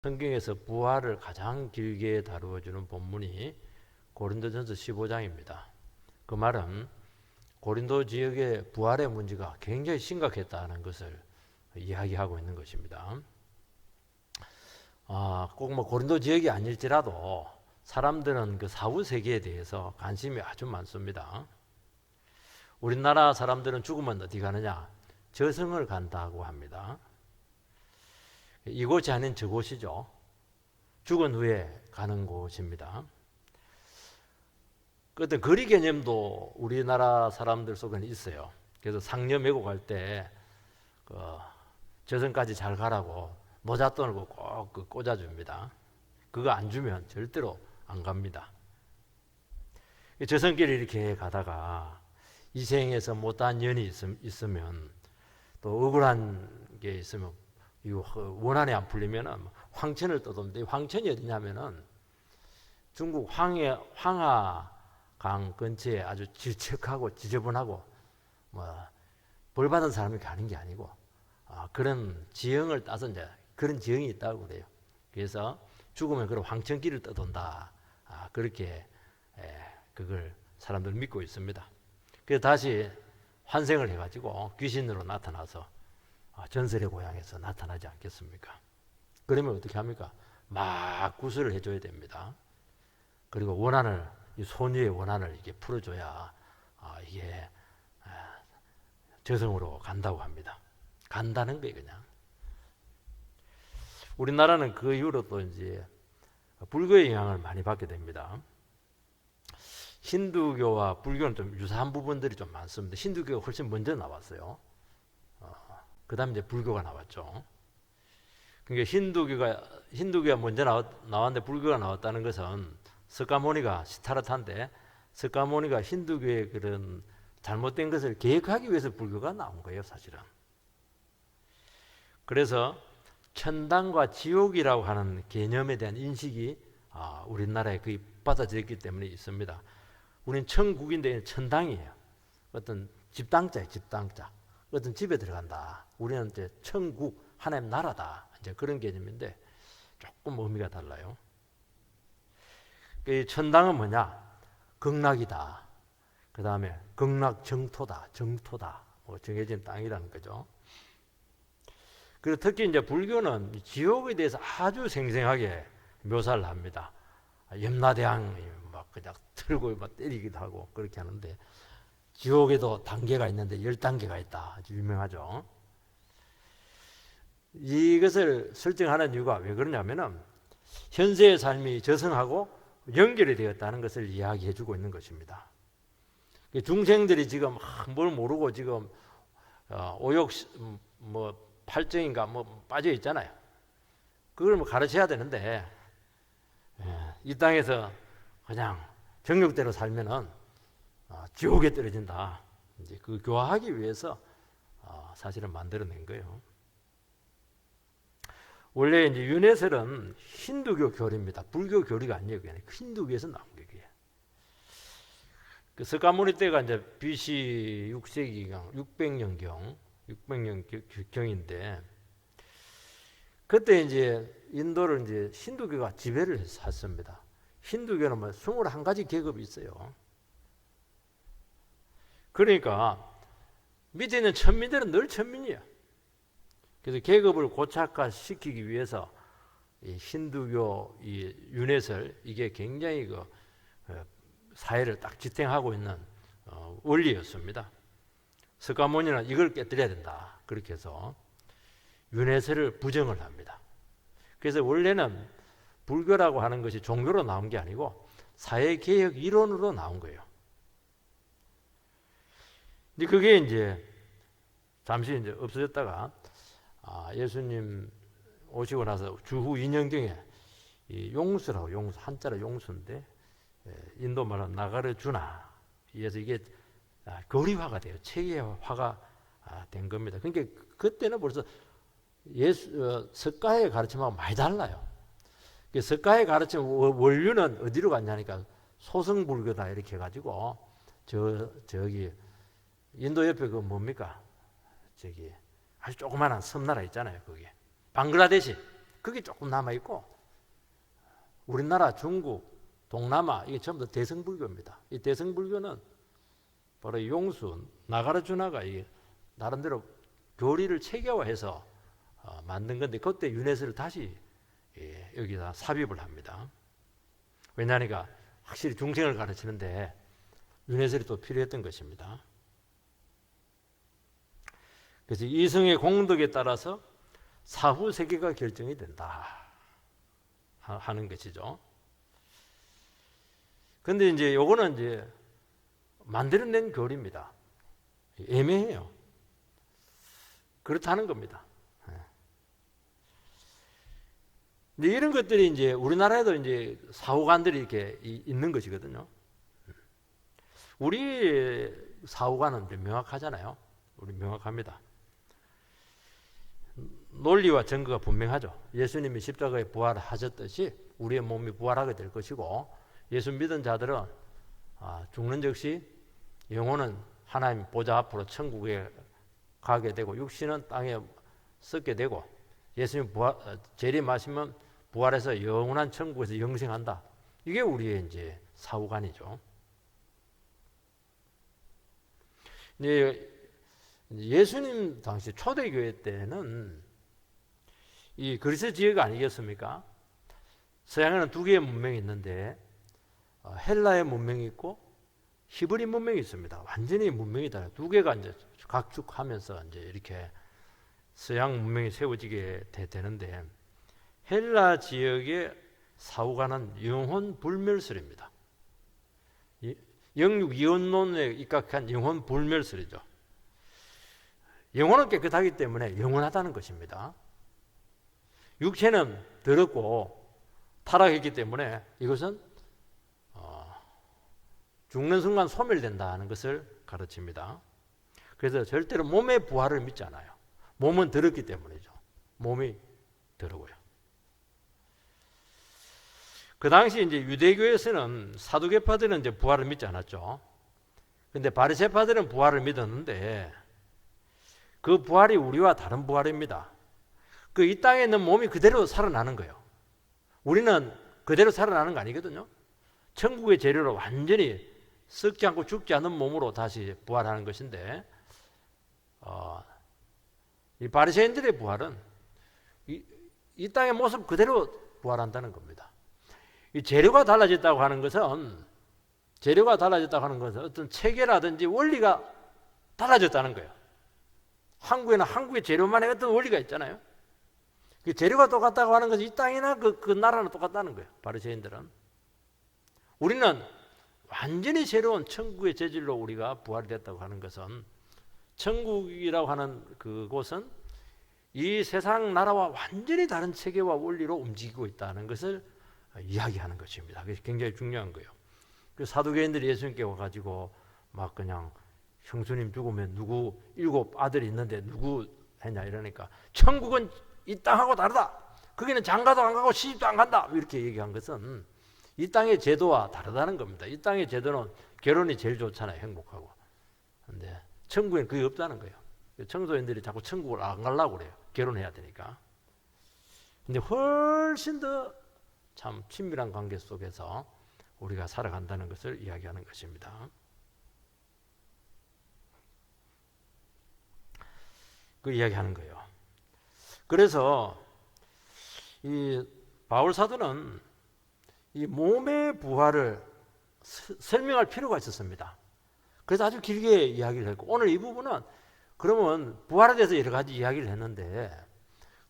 성경에서 부활을 가장 길게 다루어주는 본문이 고린도전서 15장입니다. 그 말은 고린도 지역의 부활의 문제가 굉장히 심각했다는 것을 이야기하고 있는 것입니다. 꼭 고린도 지역이 아닐지라도 사람들은 그 사후 세계에 대해서 관심이 아주 많습니다. 우리나라 사람들은 죽으면 어디 가느냐? 저승을 간다고 합니다. 이곳이 아닌 저곳이죠. 죽은 후에 가는 곳입니다. 어떤 거리 개념도 우리나라 사람들 속에는 있어요. 그래서 상여 메고 갈 때 저승까지 잘 가라고 모잣돈을 꼭 꽂아줍니다. 그거 안 주면 절대로 안 갑니다. 저승길을 이렇게 가다가 이 생에서 못한 연이 있으면 또 억울한 게 있으면 원한이 안 풀리면 황천을 떠도는데 황천이 어디냐면은 중국 황하강 근처에 아주 질척하고 지저분하고 벌 받은 사람이 가는 게 아니고 그런 지형을 따서 이제 그런 지형이 있다고 그래요. 그래서 죽으면 그런 황천길을 떠돈다. 그렇게 그걸 사람들 믿고 있습니다. 그래서 다시 환생을 해가지고 귀신으로 나타나서 전설의 고향에서 나타나지 않겠습니까? 그러면 어떻게 합니까? 막 구슬을 해줘야 됩니다. 그리고 이 소녀의 원한을 이게 풀어줘야 이게 저승으로 간다고 합니다. 간다는 거예요, 그냥. 우리나라는 그 이후로 또 이제 불교의 영향을 많이 받게 됩니다. 힌두교와 불교는 좀 유사한 부분들이 좀 많습니다. 힌두교가 훨씬 먼저 나왔어요. 그 다음에 이제 불교가 나왔죠. 그러니까 힌두교가 먼저 나왔는데 불교가 나왔다는 것은 석가모니가 시타르타인데 석가모니가 힌두교의 그런 잘못된 것을 계획하기 위해서 불교가 나온 거예요, 사실은. 그래서 천당과 지옥이라고 하는 개념에 대한 인식이 우리나라에 거의 받아들였기 때문에 있습니다. 우리는 천국인데 천당이에요. 어떤 집당자예요, 집당자. 어떤 집에 들어간다. 우리는 이제 천국, 하나님 나라다. 이제 그런 개념인데 조금 의미가 달라요. 그 천당은 뭐냐? 극락이다. 그 다음에 극락 정토다. 정토다. 정해진 땅이라는 거죠. 그리고 특히 이제 불교는 지옥에 대해서 아주 생생하게 묘사를 합니다. 염라대왕이 막 그냥 틀고 막 때리기도 하고 그렇게 하는데 지옥에도 단계가 있는데 10단계가 있다. 아주 유명하죠. 이것을 설정하는 이유가 왜 그러냐면은 현세의 삶이 저승하고 연결이 되었다는 것을 이야기해 주고 있는 것입니다. 중생들이 지금 뭘 모르고 지금 오욕 팔정인가 빠져 있잖아요. 그걸 가르쳐야 되는데 이 땅에서 그냥 정욕대로 살면은 지옥에 떨어진다. 이제 그 교화하기 위해서 사실은 만들어낸 거예요. 원래 이제 윤회설은 힌두교 교리입니다. 불교 교리가 아니에요. 그냥 힌두교에서 나온 게 그게. 그 석가모니 때가 이제 BC 6세기경, 600년경인데 그때 이제 인도를 이제 힌두교가 지배를 했습니다. 힌두교는 21가지 계급이 있어요. 그러니까 밑에 있는 천민들은 늘 천민이야. 그래서 계급을 고착화시키기 위해서 이 힌두교 이 윤회설 이게 굉장히 사회를 딱 지탱하고 있는 원리였습니다. 석가모니는 이걸 깨뜨려야 된다. 그렇게 해서 윤회설을 부정을 합니다. 그래서 원래는 불교라고 하는 것이 종교로 나온 게 아니고 사회개혁 이론으로 나온 거예요. 근데 그게 이제 잠시 이제 없어졌다가 예수님 오시고 나서 주후 2년경에 이 용수라고 한자로 용수인데 인도 말은 나가르주나 그래서 이게 교리화가 돼요. 체계화가 된 겁니다. 그러니까 그때는 벌써 석가의 가르침하고 많이 달라요. 석가의 가르침 원류는 어디로 갔냐니까 소승불교다 이렇게 해가지고 저기 인도 옆에 뭡니까? 저기 아주 조그마한 섬나라 있잖아요. 거기 방글라데시 그게 조금 남아있고, 우리나라, 중국, 동남아 이게 전부 다 대승불교입니다. 이 대승불교는 바로 용수 나가르주나가 이 나름대로 교리를 체계화해서 만든 건데, 그때 윤회설을 다시 여기다 삽입을 합니다. 왜냐하니까 확실히 중생을 가르치는데 윤회설이 또 필요했던 것입니다. 그래서 이승의 공덕에 따라서 사후 세계가 결정이 된다 하는 것이죠. 근데 이제 요거는 이제 만들어낸 교리입니다. 애매해요. 그렇다는 겁니다. 근데 이런 것들이 이제 우리나라에도 이제 사후관들이 이렇게 있는 것이거든요. 우리 사후관은 이제 명확하잖아요. 우리 명확합니다. 논리와 증거가 분명하죠. 예수님이 십자가에 부활하셨듯이 우리의 몸이 부활하게 될 것이고, 예수 믿은 자들은 죽는 즉시 영혼은 하나님 보좌 앞으로 천국에 가게 되고 육신은 땅에 썩게 되고, 예수님 재림하시면 부활해서 영원한 천국에서 영생한다. 이게 우리의 이제 사후관이죠. 이제 예수님 당시 초대교회 때는 이 그리스 지역 아니겠습니까? 서양에는 두 개의 문명이 있는데 헬라의 문명이 있고 히브리 문명이 있습니다. 완전히 문명이 달라요. 두 개가 이제 각축하면서 이제 이렇게 서양 문명이 세워지게 되는데, 헬라 지역의 사후관은 영혼 불멸설입니다. 영육 이원론에 입각한 영혼 불멸설이죠. 영혼은 깨끗하기 때문에 영원하다는 것입니다. 육체는 더럽고 타락했기 때문에 이것은 죽는 순간 소멸된다는 것을 가르칩니다. 그래서 절대로 몸의 부활을 믿지 않아요. 몸은 더럽기 때문이죠. 몸이 더러워요. 그 당시 이제 유대교에서는 사두개파들은 이제 부활을 믿지 않았죠. 근데 바리새파들은 부활을 믿었는데, 그 부활이 우리와 다른 부활입니다. 그 이 땅에 있는 몸이 그대로 살아나는 거예요. 우리는 그대로 살아나는 거 아니거든요. 천국의 재료로 완전히 썩지 않고 죽지 않는 몸으로 다시 부활하는 것인데, 이 바리새인들의 부활은 이 땅의 모습 그대로 부활한다는 겁니다. 이 재료가 달라졌다고 하는 것은 어떤 체계라든지 원리가 달라졌다는 거예요. 한국에는 한국의 재료만의 어떤 원리가 있잖아요. 그 재료가 똑같다고 하는 것은 이 땅이나 그 나라는 똑같다는 거예요. 바리새인들은. 우리는 완전히 새로운 천국의 재질로 우리가 부활이 됐다고 하는 것은, 천국이라고 하는 그곳은 이 세상 나라와 완전히 다른 체계와 원리로 움직이고 있다는 것을 이야기하는 것입니다. 그게 굉장히 중요한 거예요. 그 사두개인들이 예수님께 와가지고 막 그냥 형수님 죽으면 누구 7 아들이 있는데 누구 했냐 이러니까, 천국은 이 땅하고 다르다. 거기는 장가도 안 가고 시집도 안 간다. 이렇게 얘기한 것은 이 땅의 제도와 다르다는 겁니다. 이 땅의 제도는 결혼이 제일 좋잖아요. 행복하고. 근데 천국에는 그게 없다는 거예요. 청소년들이 자꾸 천국을 안 가려고 그래요. 결혼해야 되니까. 근데 훨씬 더 참 친밀한 관계 속에서 우리가 살아간다는 것을 이야기하는 것입니다. 그 이야기하는 거예요. 그래서 이 바울 사도는 이 몸의 부활을 설명할 필요가 있었습니다. 그래서 아주 길게 이야기를 했고, 오늘 이 부분은 그러면 부활에 대해서 여러 가지 이야기를 했는데,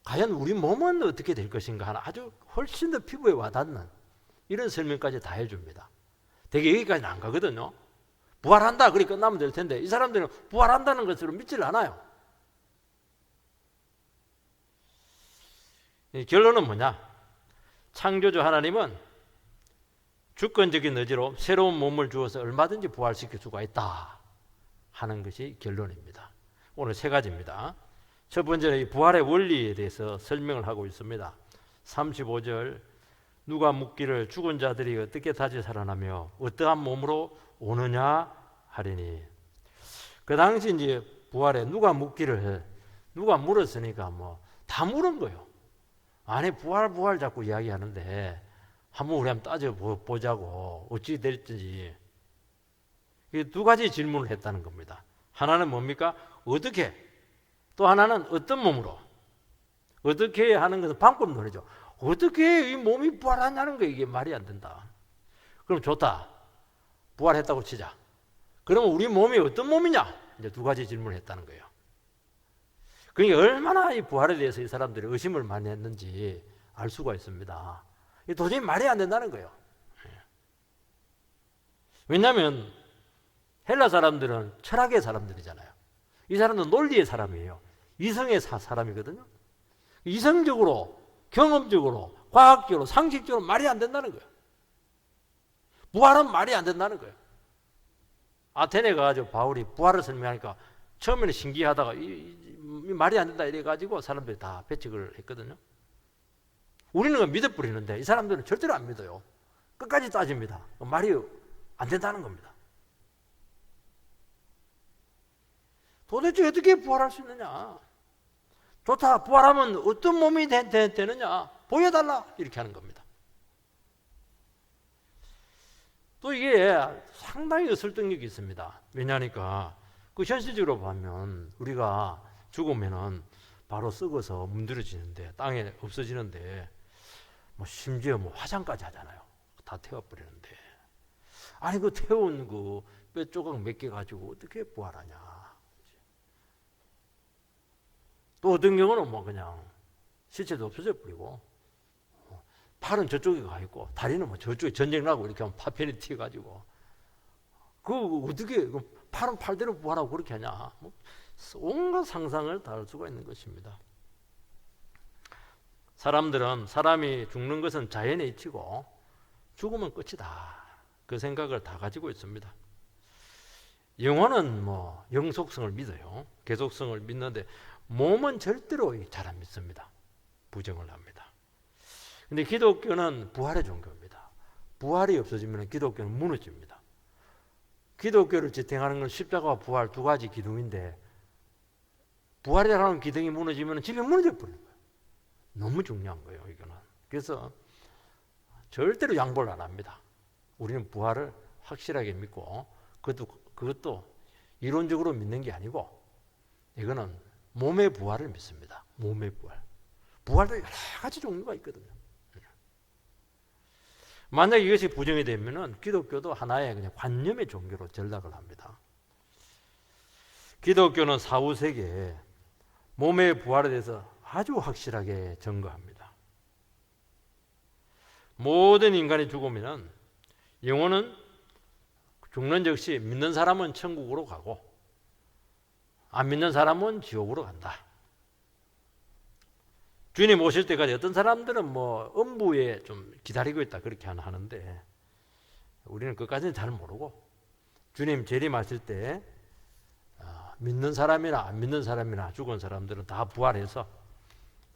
과연 우리 몸은 어떻게 될 것인가 하는 아주 훨씬 더 피부에 와닿는 이런 설명까지 다 해줍니다. 되게 여기까지는 안 가거든요. 부활한다 그리 끝나면 될 텐데, 이 사람들은 부활한다는 것으로 믿질 않아요. 결론은 뭐냐? 창조주 하나님은 주권적인 의지로 새로운 몸을 주어서 얼마든지 부활시킬 수가 있다 하는 것이 결론입니다. 오늘 3가지입니다. 첫 번째는 이 부활의 원리에 대해서 설명을 하고 있습니다. 35절, 누가 묻기를 죽은 자들이 어떻게 다시 살아나며 어떠한 몸으로 오느냐 하리니. 그 당시 이제 부활에 누가 묻기를 해. 누가 물었으니까 뭐 다 물은 거예요. 안에 부활 자꾸 이야기하는데 한번 우리 한번 따져보자고 어찌 될지 두 가지 질문을 했다는 겁니다. 하나는 뭡니까? 어떻게? 또 하나는 어떤 몸으로? 어떻게 하는 것은 방법론이죠. 어떻게 이 몸이 부활하냐는 거 이게 말이 안 된다. 그럼 좋다. 부활했다고 치자. 그러면 우리 몸이 어떤 몸이냐? 이제 두 가지 질문을 했다는 거예요. 그러니까 얼마나 이 부활에 대해서 이 사람들이 의심을 많이 했는지 알 수가 있습니다. 도저히 말이 안 된다는 거예요. 왜냐하면 헬라 사람들은 철학의 사람들이잖아요. 이 사람은 논리의 사람이에요. 이성의 사람이거든요. 이성적으로, 경험적으로, 과학적으로, 상식적으로 말이 안 된다는 거예요. 부활은 말이 안 된다는 거예요. 아테네 가가지고 바울이 부활을 설명하니까 처음에는 신기하다가 이 말이 안 된다 이래가지고 사람들이 다 배척을 했거든요. 우리는 믿어버리는데 이 사람들은 절대로 안 믿어요. 끝까지 따집니다. 말이 안 된다는 겁니다. 도대체 어떻게 부활할 수 있느냐? 좋다. 부활하면 어떤 몸이 되느냐? 보여달라. 이렇게 하는 겁니다. 또 이게 상당히 설득력이 있습니다. 왜냐하니까 그 현실적으로 보면 우리가 죽으면은 바로 썩어서 문드러지는데 땅에 없어지는데 뭐 심지어 뭐 화장까지 하잖아요. 다 태워버리는데 아니 그 태운 그 뼈 조각 몇 개 가지고 어떻게 부활하냐? 또 어떤 경우는 뭐 그냥 시체도 없어져 버리고 팔은 저쪽에 가 있고 다리는 뭐 저쪽에 전쟁 나고 이렇게 하면 파편이 튀어가지고 그 어떻게 팔은 팔대로 부활하고 그렇게 하냐? 뭐 온갖 상상을 다 할 수가 있는 것입니다. 사람이 죽는 것은 자연의 이치고 죽으면 끝이다. 그 생각을 다 가지고 있습니다. 영혼은 뭐 영속성을 믿어요. 계속성을 믿는데 몸은 절대로 잘 안 믿습니다. 부정을 합니다. 근데 기독교는 부활의 종교입니다. 부활이 없어지면 기독교는 무너집니다. 기독교를 지탱하는 건 십자가와 부활 두 가지 기둥인데 부활이라는 기둥이 무너지면 집이 무너져 버리는 거예요. 너무 중요한 거예요, 이거는. 그래서 절대로 양보를 안 합니다. 우리는 부활을 확실하게 믿고 그것도 이론적으로 믿는 게 아니고 이거는 몸의 부활을 믿습니다. 몸의 부활. 부활도 여러 가지 종류가 있거든요. 만약 이것이 부정이 되면은 기독교도 하나의 그냥 관념의 종교로 전락을 합니다. 기독교는 사후세계에 몸의 부활에 대해서 아주 확실하게 증거합니다. 모든 인간이 죽으면 영혼은 죽는 즉시 믿는 사람은 천국으로 가고 안 믿는 사람은 지옥으로 간다. 주님 오실 때까지 어떤 사람들은 뭐 음부에 좀 기다리고 있다 그렇게 하는데 우리는 그것까지는 잘 모르고 주님 재림하실 때 믿는 사람이나 안 믿는 사람이나 죽은 사람들은 다 부활해서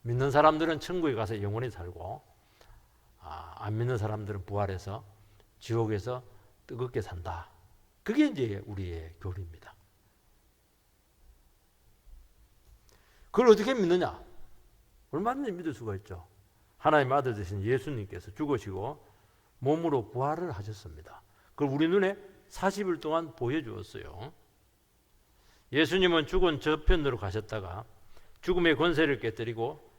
믿는 사람들은 천국에 가서 영원히 살고 안 믿는 사람들은 부활해서 지옥에서 뜨겁게 산다. 그게 이제 우리의 교리입니다. 그걸 어떻게 믿느냐? 얼마든지 믿을 수가 있죠. 하나님의 아들 되신 예수님께서 죽으시고 몸으로 부활을 하셨습니다. 그걸 우리 눈에 40일 동안 보여주었어요. 예수님은 죽은 저편으로 가셨다가 죽음의 권세를 깨뜨리고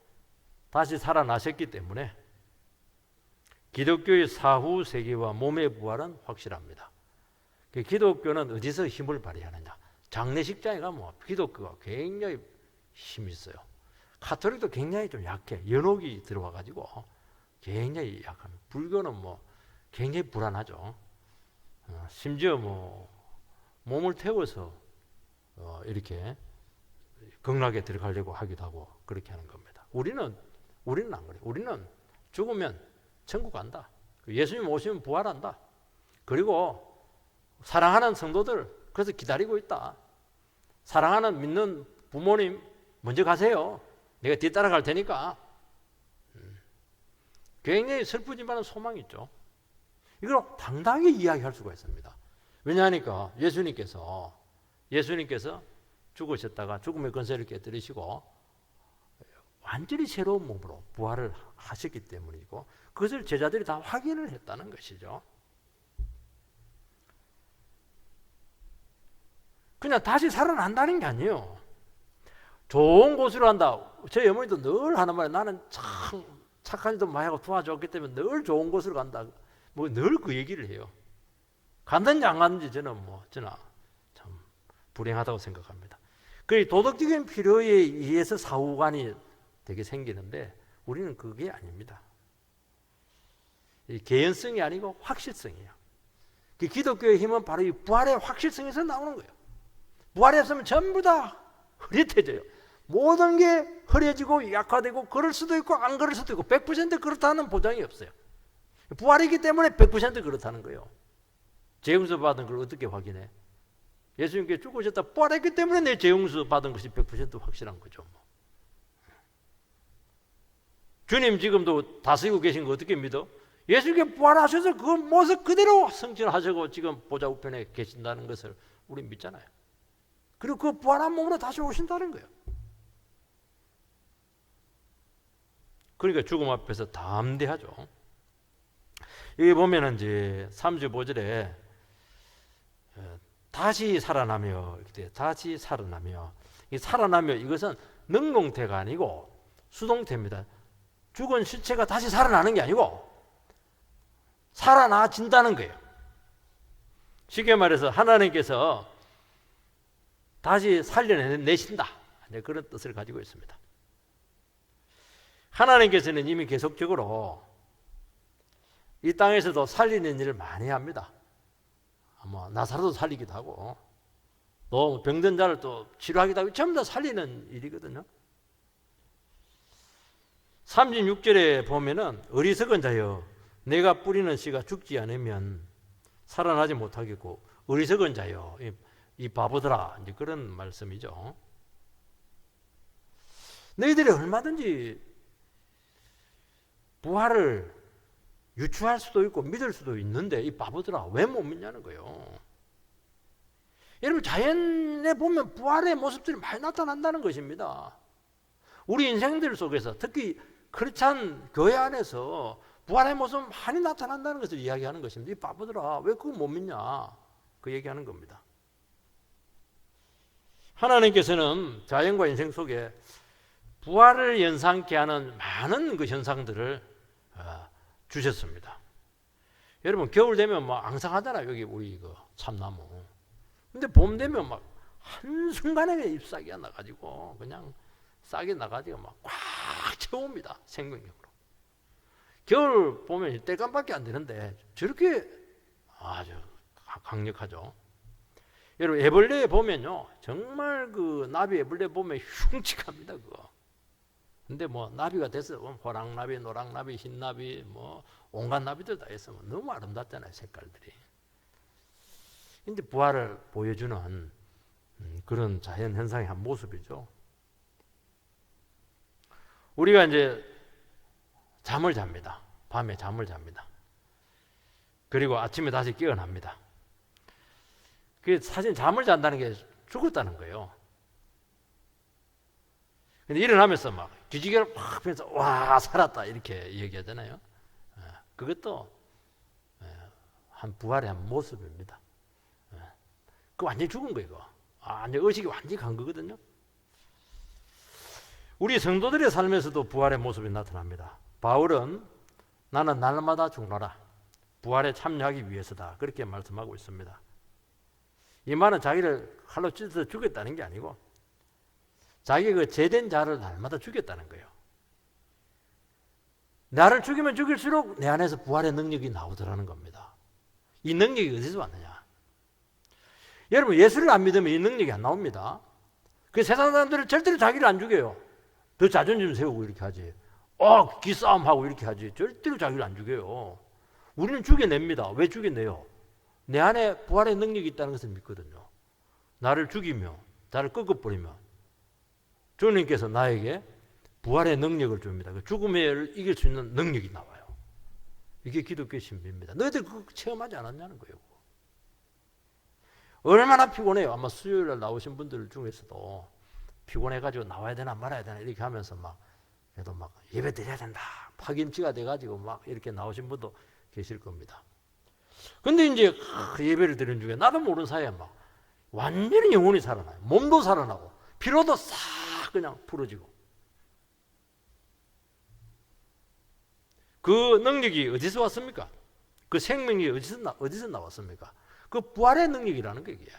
다시 살아나셨기 때문에 기독교의 사후 세계와 몸의 부활은 확실합니다. 기독교는 어디서 힘을 발휘하느냐? 장례식장에 가면 기독교가 굉장히 힘이 있어요. 가톨릭도 굉장히 좀 약해. 연옥이 들어와가지고 굉장히 약합니다. 불교는 뭐 굉장히 불안하죠. 심지어 뭐 몸을 태워서 이렇게 극락에 들어가려고 하기도 하고 그렇게 하는 겁니다. 우리는 안 그래요. 우리는 죽으면 천국 간다. 예수님 오시면 부활한다. 그리고 사랑하는 성도들 그래서 기다리고 있다. 사랑하는 믿는 부모님 먼저 가세요. 내가 뒤따라갈 테니까. 굉장히 슬프지만 소망이 있죠. 이걸 당당히 이야기할 수가 있습니다. 왜냐하니까 예수님께서 죽으셨다가 죽음의 권세를 깨뜨리시고 완전히 새로운 몸으로 부활을 하셨기 때문이고 그것을 제자들이 다 확인을 했다는 것이죠. 그냥 다시 살아난다는 게 아니에요. 좋은 곳으로 간다. 저희 어머니도 늘 하는 말이에요. 나는 참 착한 짓도 많이 하고 도와줬기 때문에 늘 좋은 곳으로 간다. 뭐 늘 그 얘기를 해요. 갔는지 안 갔는지 저는 참 불행하다고 생각합니다. 그 도덕적인 필요에 의해서 사후관이 되게 생기는데 우리는 그게 아닙니다. 개연성이 아니고 확실성이에요. 그 기독교의 힘은 바로 이 부활의 확실성에서 나오는 거예요. 부활이 없으면 전부 다 흐릿해져요. 모든 게 흐려지고 약화되고 그럴 수도 있고 안 그럴 수도 있고 100% 그렇다는 보장이 없어요. 부활이기 때문에 100% 그렇다는 거예요. 재용서 받은 걸 어떻게 확인해? 예수님께 죽으셨다 부활했기 때문에 내 재용서 받은 것이 100% 확실한 거죠. 주님 지금도 다스리고 계신 거 어떻게 믿어? 예수님께 부활하셔서 그 모습 그대로 성취하시고 지금 보좌 우편에 계신다는 것을 우리 믿잖아요. 그리고 그 부활한 몸으로 다시 오신다는 거예요. 그러니까 죽음 앞에서 담대하죠. 여기 보면은 이제 35절에 다시 살아나며, 다시 살아나며, 이 살아나며 이것은 능동태가 아니고 수동태입니다. 죽은 시체가 다시 살아나는 게 아니고 살아나진다는 거예요. 쉽게 말해서 하나님께서 다시 살려내신다. 그런 뜻을 가지고 있습니다. 하나님께서는 이미 계속적으로 이 땅에서도 살리는 일을 많이 합니다. 나사로도 살리기도 하고 또 병든 자를 또 치료하기도 하고 전부 다 살리는 일이거든요. 36절에 보면은 어리석은 자여 내가 뿌리는 씨가 죽지 않으면 살아나지 못하겠고 어리석은 자여 이 바보들아 이제 그런 말씀이죠. 너희들이 얼마든지 부활을 유추할 수도 있고 믿을 수도 있는데 이 바보들아 왜 못 믿냐는 거예요. 여러분 자연에 보면 부활의 모습들이 많이 나타난다는 것입니다. 우리 인생들 속에서 특히 크리스찬 교회 안에서 부활의 모습 많이 나타난다는 것을 이야기하는 것입니다. 이 바보들아 왜 그거 못 믿냐 그 얘기하는 겁니다. 하나님께서는 자연과 인생 속에 부활을 연상케 하는 많은 그 현상들을 주셨습니다. 여러분 겨울 되면 막 앙상하잖아요. 여기 우리 이거 참나무. 근데 봄 되면 막 한순간에 잎사귀가 나가지고 그냥 싹이 나가지고 막 꽉 채웁니다. 생명력으로. 겨울 보면 떼감밖에 안 되는데 저렇게 아주 강력하죠. 여러분 애벌레 보면요 정말 그 나비 애벌레 보면 흉측합니다 그거. 근데 나비가 됐어 호랑나비, 노랑나비, 흰나비 온갖 나비들 다 있어 너무 아름답잖아요 색깔들이. 근데 부활을 보여주는 그런 자연 현상의 한 모습이죠. 우리가 이제 잠을 잡니다. 밤에 잠을 잡니다. 그리고 아침에 다시 깨어납니다. 그 사실 잠을 잔다는 게 죽었다는 거예요. 근데 일어나면서 막 기지개를 막 펴면서 와 살았다 이렇게 얘기하잖아요. 그것도 한 부활의 한 모습입니다. 그 완전히 죽은 거예요. 이거. 완전 의식이 완전히 간 거거든요. 우리 성도들의 삶에서도 부활의 모습이 나타납니다. 바울은 나는 날마다 죽노라 부활에 참여하기 위해서다 그렇게 말씀하고 있습니다. 이 말은 자기를 칼로 찢어서 죽였다는 게 아니고 자기 그 제된 자를 날마다 죽였다는 거예요. 나를 죽이면 죽일수록 내 안에서 부활의 능력이 나오더라는 겁니다. 이 능력이 어디서 왔느냐? 여러분 예수를 안 믿으면 이 능력이 안 나옵니다. 그 세상 사람들은 절대로 자기를 안 죽여요. 더 자존심 세우고 이렇게 하지. 기싸움하고 이렇게 하지. 절대로 자기를 안 죽여요. 우리는 죽여냅니다. 왜 죽여내요? 내 안에 부활의 능력이 있다는 것을 믿거든요. 나를 죽이며 나를 꺾어버리면 주님께서 나에게 부활의 능력을 줍니다. 죽음을 이길 수 있는 능력이 나와요. 이게 기독교의 신비입니다. 너희들 그거 체험하지 않았냐는 거예요. 얼마나 피곤해요. 아마 수요일날 나오신 분들 중에서도 피곤해가지고 나와야 되나 말아야 되나 이렇게 하면서 막 그래도 막 예배 드려야 된다. 파김치가 돼가지고 막 이렇게 나오신 분도 계실 겁니다. 근데 이제 예배를 드리는 중에 나도 모르는 사이에 막 완전히 영혼이 살아나요. 몸도 살아나고 피로도 싹 그냥 풀어지고. 그 능력이 어디서 왔습니까? 그 생명이 어디서 나왔습니까? 그 부활의 능력이라는 게 이게.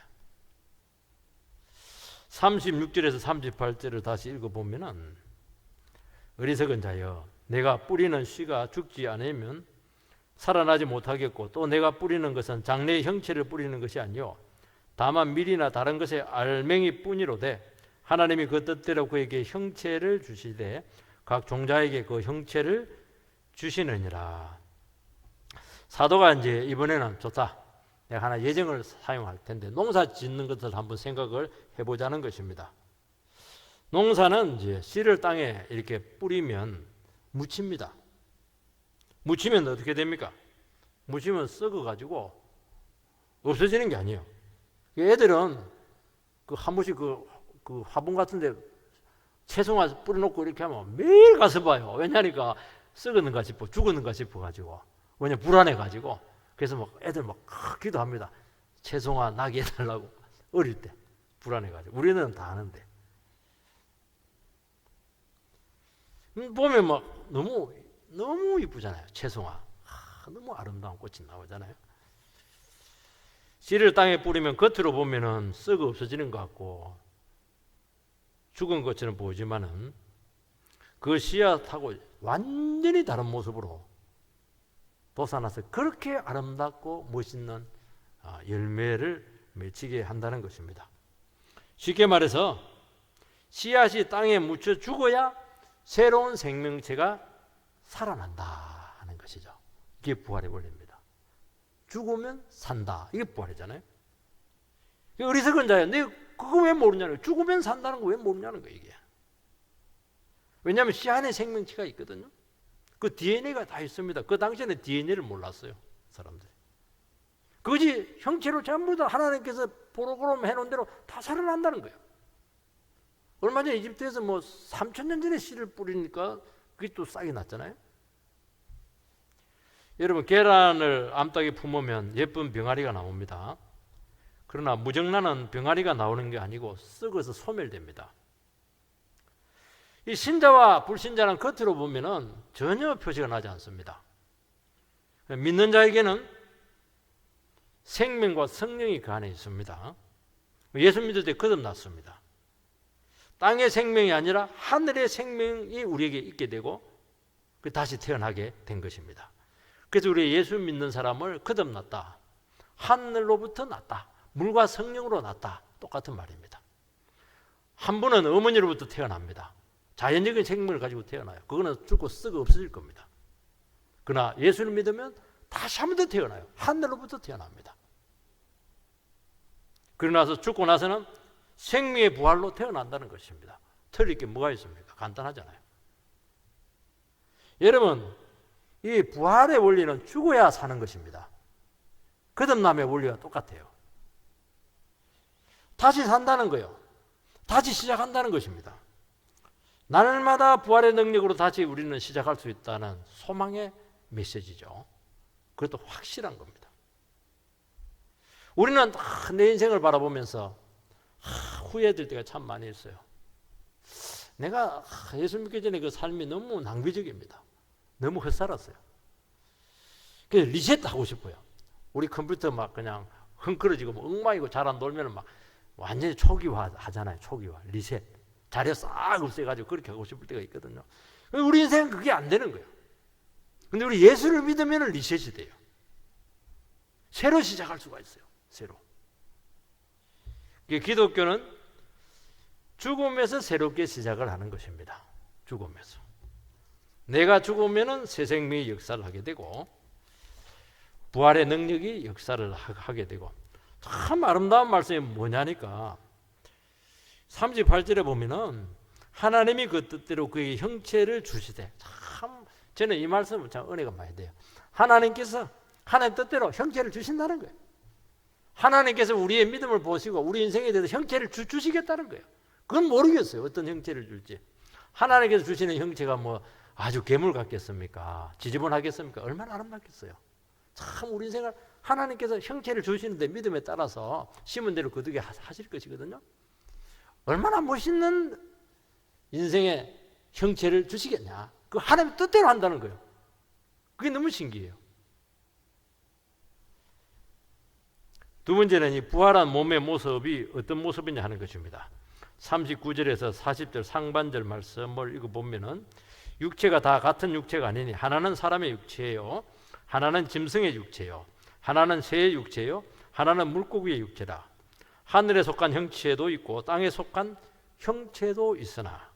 36절에서 38절을 다시 읽어보면은 어리석은 자여 내가 뿌리는 씨가 죽지 않으면 살아나지 못하겠고 또 내가 뿌리는 것은 장래의 형체를 뿌리는 것이 아니요 다만 밀이나 다른 것의 알맹이 뿐이로되 하나님이 그 뜻대로 그에게 형체를 주시되 각 종자에게 그 형체를 주시느니라. 사도가 이제 이번에는 좋다. 내가 하나 예정을 사용할 텐데 농사 짓는 것을 한번 생각을 해보자는 것입니다. 농사는 이제 씨를 땅에 이렇게 뿌리면 묻힙니다. 묻히면 어떻게 됩니까? 묻히면 썩어가지고 없어지는 게 아니에요. 애들은 한 번씩 그 화분 같은데 채송화 뿌려놓고 이렇게 하면 매일 가서 봐요. 왜냐니까 썩었는가 싶어, 죽었는가 싶어가지고. 왜냐 불안해가지고. 그래서 막 애들 막 기도합니다. 채송화 나게 해달라고. 어릴 때 불안해가지고. 우리는 다 아는데. 보면 막 너무 이쁘잖아요. 채송화. 너무 아름다운 꽃이 나오잖아요. 씨를 땅에 뿌리면 겉으로 보면은 썩어 없어지는 것 같고 죽은 것처럼 보이지만은 그 씨앗하고 완전히 다른 모습으로 돋아나서 그렇게 아름답고 멋있는 열매를 맺히게 한다는 것입니다. 쉽게 말해서 씨앗이 땅에 묻혀 죽어야 새로운 생명체가 살아난다 하는 것이죠. 이게 부활의 원리입니다. 죽으면 산다. 이게 부활이잖아요. 어리석은 자야. 내 그거 왜 모르냐는 거예요. 죽으면 산다는 거 왜 모르냐는 거예요. 이게. 왜냐하면 씨 안에 생명체가 있거든요. 그 DNA가 다 있습니다. 그 당시에는 DNA를 몰랐어요. 사람들이. 그것이 형체로 전부 다 하나님께서 프로그램 해놓은 대로 다 살아난다는 거예요. 얼마 전에 이집트에서 3,000년 전에 씨를 뿌리니까 그게 또 싹이 났잖아요. 여러분 계란을 암탉에 품으면 예쁜 병아리가 나옵니다. 그러나 무정란은 병아리가 나오는 게 아니고 썩어서 소멸됩니다. 이 신자와 불신자는 겉으로 보면은 전혀 표시가 나지 않습니다. 믿는 자에게는 생명과 성령이 그 안에 있습니다. 예수 믿을 때 거듭났습니다. 땅의 생명이 아니라 하늘의 생명이 우리에게 있게 되고 다시 태어나게 된 것입니다. 그래서 우리 예수 믿는 사람을 거듭났다. 하늘로부터 났다. 물과 성령으로 났다. 똑같은 말입니다. 한 분은 어머니로부터 태어납니다. 자연적인 생명을 가지고 태어나요. 그거는 죽고 썩어 없어질 겁니다. 그러나 예수를 믿으면 다시 한 번 더 태어나요. 하늘로부터 태어납니다. 그러고 나서 죽고 나서는 생명의 부활로 태어난다는 것입니다. 틀릴 게 뭐가 있습니까? 간단하잖아요. 여러분, 이 부활의 원리는 죽어야 사는 것입니다. 거듭남의 원리와 똑같아요. 다시 산다는 거예요. 다시 시작한다는 것입니다. 날마다 부활의 능력으로 다시 우리는 시작할 수 있다는 소망의 메시지죠. 그것도 확실한 겁니다. 우리는 내 인생을 바라보면서 후회될 때가 참 많이 있어요. 내가 예수 믿기 전에 그 삶이 너무 낭비적입니다. 너무 헛살았어요. 그래서 리셋하고 싶어요. 우리 컴퓨터 막 그냥 흥끄러지고 엉망이고 잘 안 돌면 막 완전히 초기화 하잖아요. 초기화, 리셋. 자료 싹 없애가지고 그렇게 하고 싶을 때가 있거든요. 우리 인생은 그게 안 되는 거예요. 근데 우리 예수를 믿으면 리셋이 돼요. 새로 시작할 수가 있어요. 새로. 기독교는 죽음에서 새롭게 시작을 하는 것입니다. 죽음에서. 내가 죽으면 새 생명의 역사를 하게 되고 부활의 능력이 역사를 하게 되고 참 아름다운 말씀이 뭐냐니까 38절에 보면은 하나님이 그 뜻대로 그의 형체를 주시되 참 저는 이 말씀은 참 은혜가 많이 돼요. 하나님께서 하나님 뜻대로 형체를 주신다는 거예요. 하나님께서 우리의 믿음을 보시고 우리 인생에 대해서 형체를 주시겠다는 거예요. 그건 모르겠어요. 어떤 형체를 줄지. 하나님께서 주시는 형체가 뭐 아주 괴물 같겠습니까? 지저분하겠습니까? 얼마나 아름답겠어요. 참 우리 생활 하나님께서 형체를 주시는데 믿음에 따라서 심은 대로 거두게 하실 것이거든요. 얼마나 멋있는 인생의 형체를 주시겠냐. 그 하나님 뜻대로 한다는 거예요. 그게 너무 신기해요. 두 번째는 이 부활한 몸의 모습이 어떤 모습이냐 하는 것입니다. 39절에서 40절 상반절 말씀을 읽어보면은 육체가 다 같은 육체가 아니니 하나는 사람의 육체예요, 하나는 짐승의 육체요, 하나는 새의 육체요, 하나는 물고기의 육체라. 하늘에 속한 형체도 있고 땅에 속한 형체도 있으나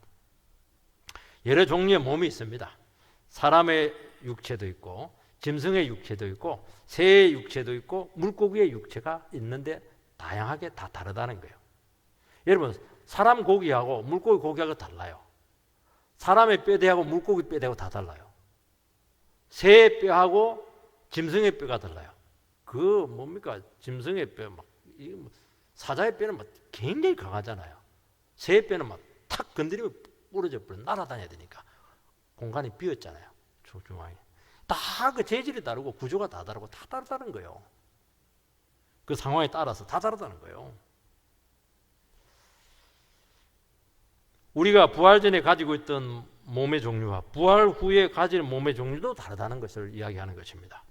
여러 종류의 몸이 있습니다. 사람의 육체도 있고 짐승의 육체도 있고 새의 육체도 있고 물고기의 육체가 있는데 다양하게 다 다르다는 거예요. 여러분, 사람 고기하고 물고기 고기하고 달라요. 사람의 뼈대하고 물고기 뼈대하고 다 달라요. 새의 뼈하고 짐승의 뼈가 달라요. 그 뭡니까? 짐승의 뼈 사자의 뼈는 막 굉장히 강하잖아요. 새의 뼈는 막 탁 건드리면 부러져 버려. 날아다녀야 되니까 공간이 비었잖아요. 조중하게 다 그 재질이 다르고 구조가 다 다르고 다 다르다는 거예요. 그 상황에 따라서 다 다르다는 거예요. 우리가 부활 전에 가지고 있던 몸의 종류와 부활 후에 가질 몸의 종류도 다르다는 것을 이야기하는 것입니다.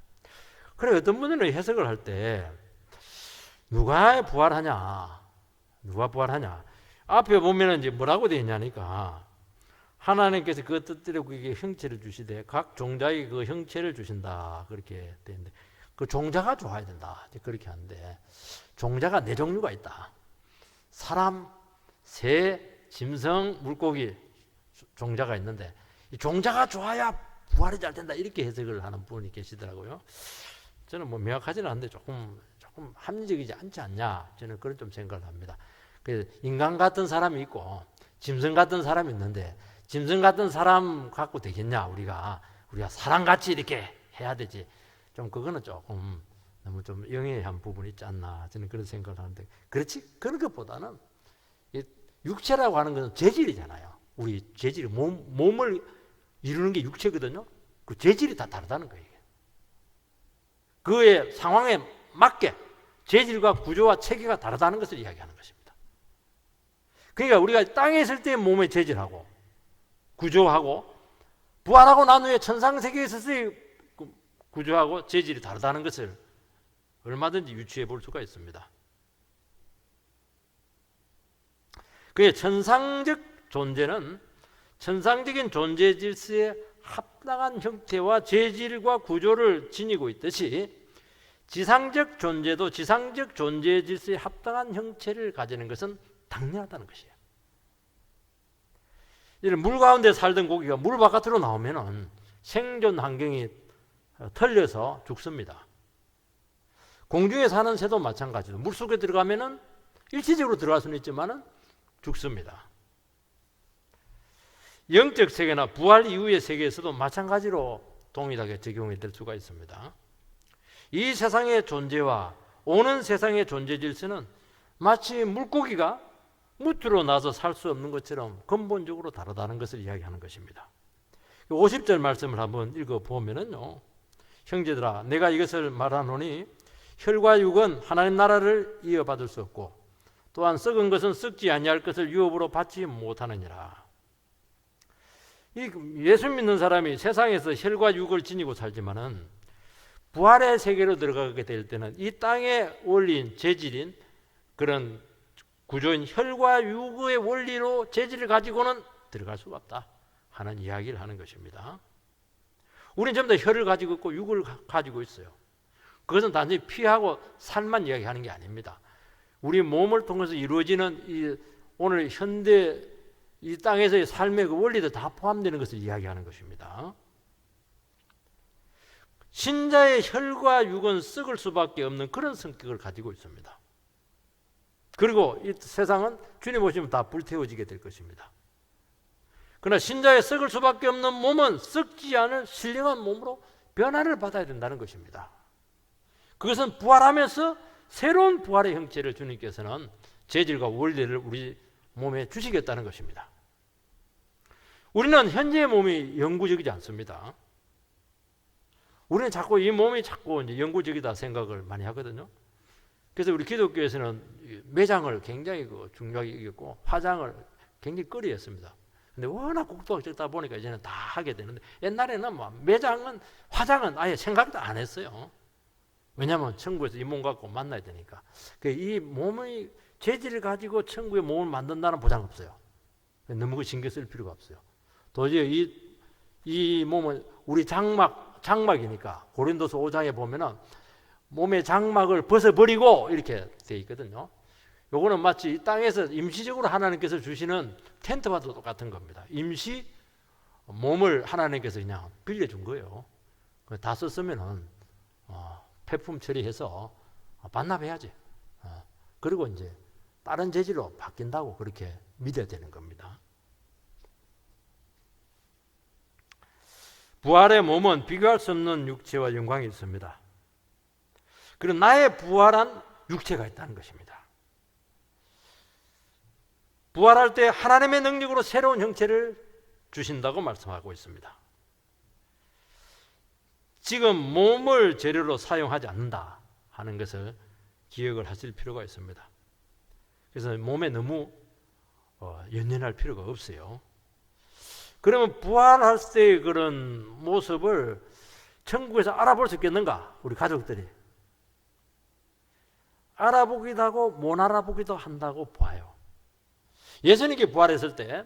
그래, 어떤 분들은 해석을 할 때 누가 부활하냐, 누가 부활하냐, 앞에 보면은 이제 뭐라고 되어 있냐니까 하나님께서 그 뜻대로 그게 형체를 주시되 각 종자의 그 형체를 주신다, 그렇게 되어 있는데 그 종자가 좋아야 된다, 그렇게 하는데 종자가 네 종류가 있다. 사람, 새, 짐승, 물고기 종자가 있는데 이 종자가 좋아야 부활이 잘 된다, 이렇게 해석을 하는 분이 계시더라고요. 저는 뭐 명확하지는 않은데 조금 합리적이지 않지 않냐, 저는 그런 좀 생각을 합니다. 그래서 인간 같은 사람이 있고 짐승 같은 사람이 있는데 짐승 같은 사람 갖고 되겠냐, 우리가 사람같이 이렇게 해야 되지. 좀 그거는 조금 너무 좀 영해한 부분이 있지 않나, 저는 그런 생각을 하는데, 그렇지, 그런 것보다는 육체라고 하는 것은 재질이잖아요. 우리 재질이 몸을 이루는 게 육체거든요. 그 재질이 다 다르다는 거예요. 그의 상황에 맞게 재질과 구조와 체계가 다르다는 것을 이야기하는 것입니다. 그러니까 우리가 땅에 있을 때 몸의 재질하고 구조하고 부활하고 난 후에 천상세계에 있을 때 구조하고 재질이 다르다는 것을 얼마든지 유추해 볼 수가 있습니다. 그의 천상적 존재는 천상적인 존재 질서에 합당한 형태와 재질과 구조를 지니고 있듯이 지상적 존재도 지상적 존재 질서에 합당한 형체를 가지는 것은 당연하다는 것이에요. 물 가운데 살던 고기가 물 바깥으로 나오면 생존 환경이 털려서 죽습니다. 공중에 사는 새도 마찬가지로 물속에 들어가면 일시적으로 들어갈 수는 있지만 죽습니다. 영적 세계나 부활 이후의 세계에서도 마찬가지로 동일하게 적용이 될 수가 있습니다. 이 세상의 존재와 오는 세상의 존재 질서는 마치 물고기가 무트로 나서 살 수 없는 것처럼 근본적으로 다르다는 것을 이야기하는 것입니다. 50절 말씀을 한번 읽어보면요, 형제들아, 내가 이것을 말하노니 혈과 육은 하나님 나라를 이어받을 수 없고 또한 썩은 것은 썩지 아니할 것을 유업으로 받지 못하느니라. 예수 믿는 사람이 세상에서 혈과 육을 지니고 살지만은 부활의 세계로 들어가게 될 때는 이 땅의 원리인 재질인 그런 구조인 혈과 육의 원리로 재질을 가지고는 들어갈 수가 없다 하는 이야기를 하는 것입니다. 우리는 전부 다 혈을 가지고 있고 육을 가지고 있어요. 그것은 단지 피하고 살만 이야기하는 게 아닙니다. 우리 몸을 통해서 이루어지는 오늘 현대 이 땅에서의 삶의 그 원리도 다 포함되는 것을 이야기하는 것입니다. 신자의 혈과 육은 썩을 수밖에 없는 그런 성격을 가지고 있습니다. 그리고 이 세상은 주님 오시면 다 불태워지게 될 것입니다. 그러나 신자의 썩을 수밖에 없는 몸은 썩지 않을 신령한 몸으로 변화를 받아야 된다는 것입니다. 그것은 부활하면서 새로운 부활의 형체를 주님께서는 재질과 원리를 우리 몸에 주시겠다는 것입니다. 우리는 현재의 몸이 영구적이지 않습니다. 우리는 자꾸 이 몸이 자꾸 이제 영구적이다 생각을 많이 하거든요. 그래서 우리 기독교에서는 매장을 굉장히 중요하게 여겼고 화장을 굉장히 꺼려했습니다. 근데 워낙 국도가 적다 보니까 이제는 다 하게 되는데, 옛날에는 뭐 매장은, 화장은 아예 생각도 안 했어요. 왜냐하면 천국에서 이 몸 갖고 만나야 되니까. 이 몸의 재질을 가지고 천국의 몸을 만든다는 보장 없어요. 너무 신경 쓸 필요가 없어요. 도저히 이 몸은 우리 장막이니까 고린도서 5장에 보면은 몸의 장막을 벗어버리고 이렇게 돼 있거든요. 요거는 마치 이 땅에서 임시적으로 하나님께서 주시는 텐트와도 똑같은 겁니다. 임시 몸을 하나님께서 그냥 빌려준 거예요. 다 썼으면은 폐품 처리해서 반납해야지. 그리고 이제 다른 재질로 바뀐다고 그렇게 믿어야 되는 겁니다. 부활의 몸은 비교할 수 없는 육체와 영광이 있습니다. 그리고 나의 부활한 육체가 있다는 것입니다. 부활할 때 하나님의 능력으로 새로운 형체를 주신다고 말씀하고 있습니다. 지금 몸을 재료로 사용하지 않는다 하는 것을 기억을 하실 필요가 있습니다. 그래서 몸에 너무 연연할 필요가 없어요. 그러면 부활할 때의 그런 모습을 천국에서 알아볼 수 있겠는가? 우리 가족들이 알아보기도 하고 못 알아보기도 한다고 봐요. 예수님께 부활했을 때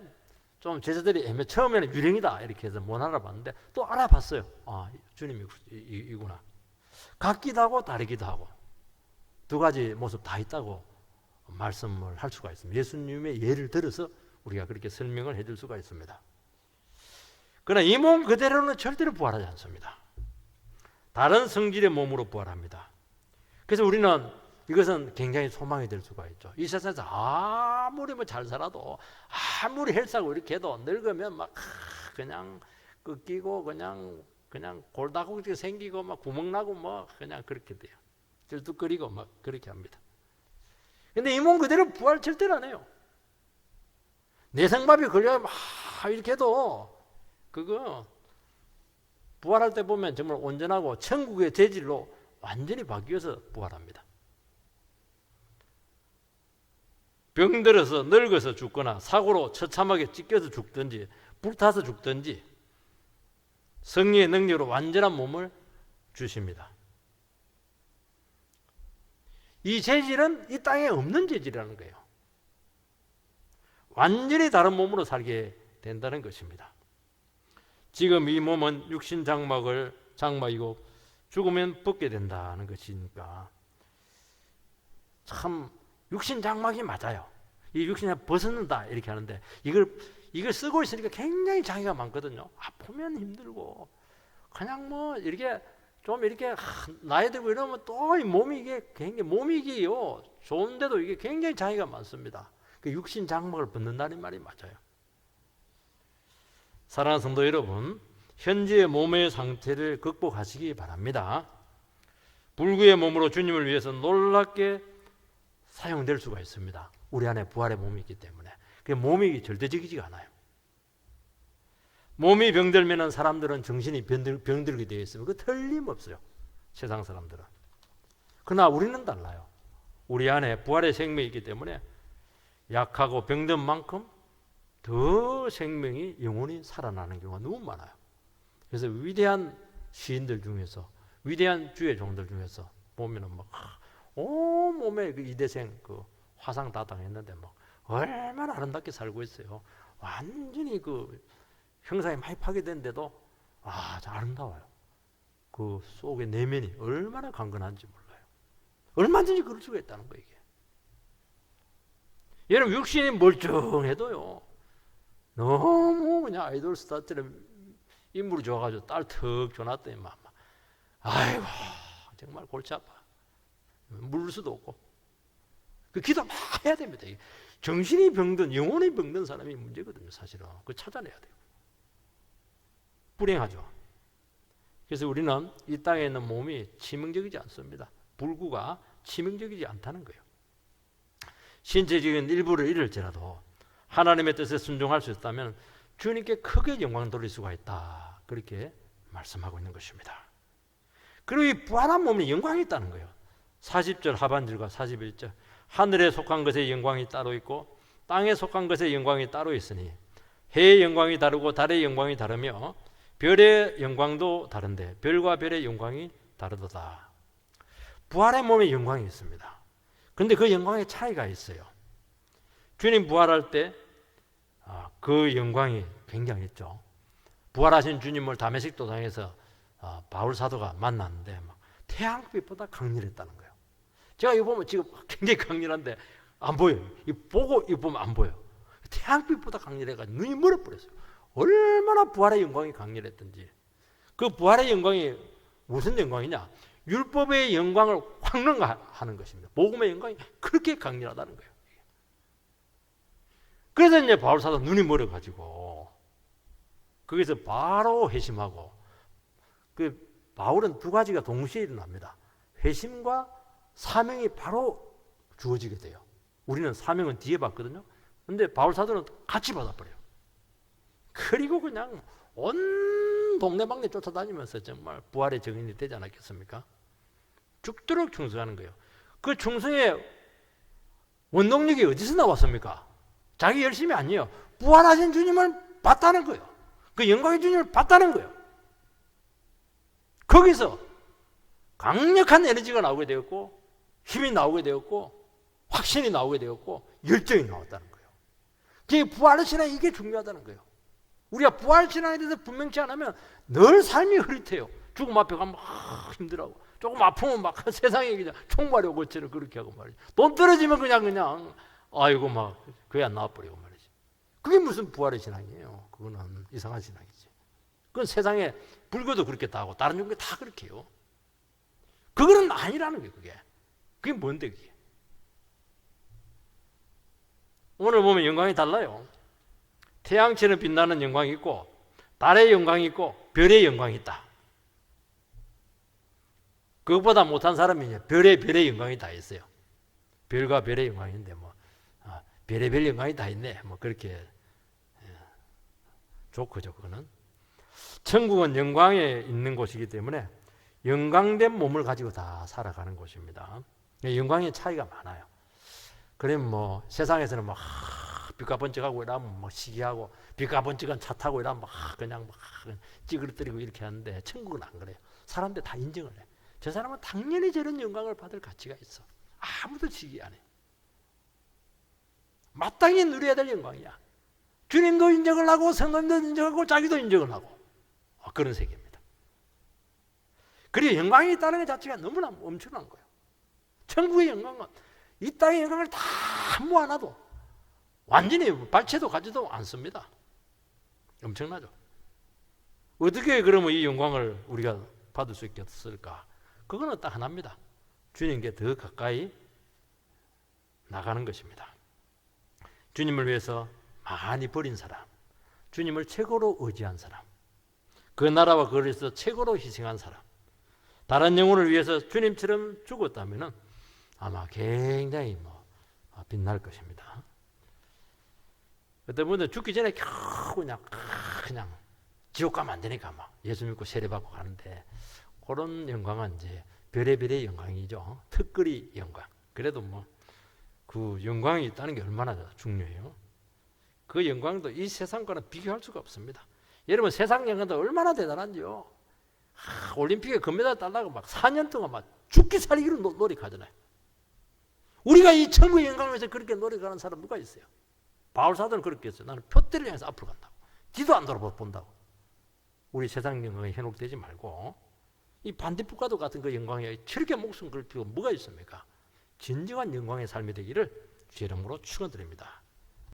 좀 제자들이 처음에는 유령이다 이렇게 해서 못 알아봤는데 또 알아봤어요. 주님이 이구나. 같기도 하고 다르기도 하고 두 가지 모습 다 있다고 말씀을 할 수가 있습니다. 예수님의 예를 들어서 우리가 그렇게 설명을 해줄 수가 있습니다. 그러나 이 몸 그대로는 절대로 부활하지 않습니다. 다른 성질의 몸으로 부활합니다. 그래서 우리는 이것은 굉장히 소망이 될 수가 있죠. 이 세상에서 아무리 잘 살아도, 아무리 헬스하고 이렇게 해도 늙으면 막 그냥 꺾이고 그냥 골다공증 생기고 막 구멍 나고 뭐 그냥 그렇게 돼요. 절뚝거리고 막 그렇게 합니다. 근데 이 몸 그대로 부활 절대로 안 해요. 내성마비 걸려 막 이렇게 해도 그거 부활할 때 보면 정말 온전하고 천국의 재질로 완전히 바뀌어서 부활합니다. 병들어서 늙어서 죽거나 사고로 처참하게 찢겨서 죽든지 불타서 죽든지 성령의 능력으로 완전한 몸을 주십니다. 이 재질은 이 땅에 없는 재질이라는 거예요. 완전히 다른 몸으로 살게 된다는 것입니다. 지금 이 몸은 육신 장막이고 죽으면 벗게 된다는 것이니까 참 육신 장막이 맞아요. 이 육신을 벗는다 이렇게 하는데 이걸 쓰고 있으니까 굉장히 장애가 많거든요. 아프면 힘들고 그냥 뭐 이렇게 좀 이렇게 나이 들고 이러면 또 이 몸이 이게 굉장히 몸이기요 좋은데도 이게 굉장히 장애가 많습니다. 그 육신 장막을 벗는다는 말이 맞아요. 사랑하는 성도 여러분, 현재의 몸의 상태를 극복하시기 바랍니다. 불구의 몸으로 주님을 위해서 놀랍게 사용될 수가 있습니다. 우리 안에 부활의 몸이 있기 때문에. 그 몸이 절대적이지가 않아요. 몸이 병들면 사람들은 정신이 병들게 되어 있으면 그 틀림없어요. 세상 사람들은. 그러나 우리는 달라요. 우리 안에 부활의 생명이 있기 때문에 약하고 병든 만큼 더 생명이 영원히 살아나는 경우가 너무 많아요. 그래서 위대한 시인들 중에서 위대한 주의 종들 중에서 보면은 막 온 몸에 그 이대생 그 화상 다 당했는데 막 얼마나 아름답게 살고 있어요. 완전히 그 형상이 많이 파괴된데도 아름다워요. 그 속의 내면이 얼마나 강건한지 몰라요. 얼마든지 그럴 수가 있다는 거예요. 이게. 여러분 육신이 멀쩡해도요. 너무 그냥 아이돌 스타처럼 인물이 좋아가지고 딸 턱 줘놨더니 막 아이고 정말 골치 아파. 물을 수도 없고. 그 기도 막 해야 됩니다. 정신이 병든 영혼이 병든 사람이 문제거든요. 사실은 그거 찾아내야 돼요. 불행하죠. 그래서 우리는 이 땅에 있는 몸이 치명적이지 않습니다. 불구가 치명적이지 않다는 거예요. 신체적인 일부를 잃을지라도 하나님의 뜻에 순종할 수 있다면 주님께 크게 영광 돌릴 수가 있다. 그렇게 말씀하고 있는 것입니다. 그리고 이 부활한 몸에 영광이 있다는 거예요. 40절 하반절과 41절 하늘에 속한 것의 영광이 따로 있고 땅에 속한 것의 영광이 따로 있으니 해의 영광이 다르고 달의 영광이 다르며 별의 영광도 다른데 별과 별의 영광이 다르도다. 부활의 몸에 영광이 있습니다. 그런데 그 영광에 차이가 있어요. 주님 부활할 때 그 영광이 굉장했죠. 부활하신 주님을 다메섹 도상에서 바울 사도가 만났는데 태양빛보다 강렬했다는 거예요. 제가 이거 보면 지금 굉장히 강렬한데 안 보여요. 보고 이거 보면 안 보여요. 태양빛보다 강렬해가지고 눈이 멀어버렸어요. 얼마나 부활의 영광이 강렬했던지. 그 부활의 영광이 무슨 영광이냐? 율법의 영광을 확능하는 것입니다. 복음의 영광이 그렇게 강렬하다는 거예요. 그래서 이제 바울 사도 눈이 멀어가지고 거기서 바로 회심하고, 그 바울은 두 가지가 동시에 일어납니다. 회심과 사명이 바로 주어지게 돼요. 우리는 사명은 뒤에 받거든요. 근데 바울 사도는 같이 받아버려요. 그리고 그냥 온 동네방네 쫓아다니면서 정말 부활의 증인이 되지 않았겠습니까? 죽도록 충성하는 거예요. 그 충성의 원동력이 어디서 나왔습니까? 자기 열심이 아니에요. 부활하신 주님을 봤다는 거예요. 그 영광의 주님을 봤다는 거예요. 거기서 강력한 에너지가 나오게 되었고, 힘이 나오게 되었고, 확신이 나오게 되었고, 열정이 나왔다는 거예요. 그 부활신앙이 이게 중요하다는 거예요. 우리가 부활신앙에 대해서 분명치 않으면 늘 삶이 흐릿해요. 죽음 앞에 가면 힘들어하고, 조금 아프면 막 세상에 그냥 총말이 오고 처럼 그렇게 하고 말이죠. 돈 떨어지면 그냥 아이고 막 그게 안 나와버리고 말이지. 그게 무슨 부활의 신앙이에요. 그거는 이상한 신앙이지. 그건 세상에 불교도 그렇게 다 하고 다른 종교 다 그렇게 해요. 그거는 아니라는 거예요. 그게 뭔데 그게. 오늘 보면 영광이 달라요. 태양처럼 빛나는 영광이 있고 달의 영광이 있고 별의 영광이 있다. 그것보다 못한 사람이 별의 영광이 다 있어요. 별과 별의 영광이 있는데 별의 영광이 다 있네. 그렇게 좋고죠. 그거는 천국은 영광에 있는 곳이기 때문에 영광된 몸을 가지고 다 살아가는 곳입니다. 영광의 차이가 많아요. 그러면 세상에서는 빛과 번쩍하고 이러면 시기하고 빛과 번쩍한 차 타고 이러면 그냥 찌그러뜨리고 이렇게 하는데 천국은 안 그래요. 사람들 다 인정을 해요. 저 사람은 당연히 저런 영광을 받을 가치가 있어. 아무도 시기 안 해. 마땅히 누려야 될 영광이야. 주님도 인정을 하고 성도님도 인정하고 자기도 인정을 하고 그런 세계입니다. 그리고 영광이 있다는 것 자체가 너무나 엄청난 거예요. 천국의 영광은 이 땅의 영광을 다 모아놔도 완전히 발채도 가지도 않습니다. 엄청나죠. 어떻게 그러면 이 영광을 우리가 받을 수 있겠을까? 그거는 딱 하나입니다. 주님께 더 가까이 나가는 것입니다. 주님을 위해서 많이 버린 사람, 주님을 최고로 의지한 사람, 그 나라와 그를 위해서 최고로 희생한 사람, 다른 영혼을 위해서 주님처럼 죽었다면 아마 굉장히 빛날 것입니다. 어떤 분들은 죽기 전에 겨우 그냥 지옥 가면 안 되니까 예수 믿고 세례받고 가는데, 그런 영광은 이제 별의 영광이죠. 특거리 영광. 그래도 그 영광이 있다는 게 얼마나 중요해요. 그 영광도 이 세상과는 비교할 수가 없습니다. 여러분 세상 영광도 얼마나 대단한지요. 올림픽에 금메달 따려고 4년 동안 죽기 살기로 노력하잖아요. 우리가 이 천국의 영광을 위해서 그렇게 노력하는 사람 누가 있어요? 바울 사도는 그렇게 했어요. 나는 표대를 향해서 앞으로 간다고. 뒤도 안 돌아본다고. 우리 세상 영광에 현혹되지 말고 이 반딧불과도 같은 그 영광에 저렇게 목숨 걸 필요가 뭐가 있습니까? 진정한 영광의 삶이 되기를 주의 이름으로 축원드립니다.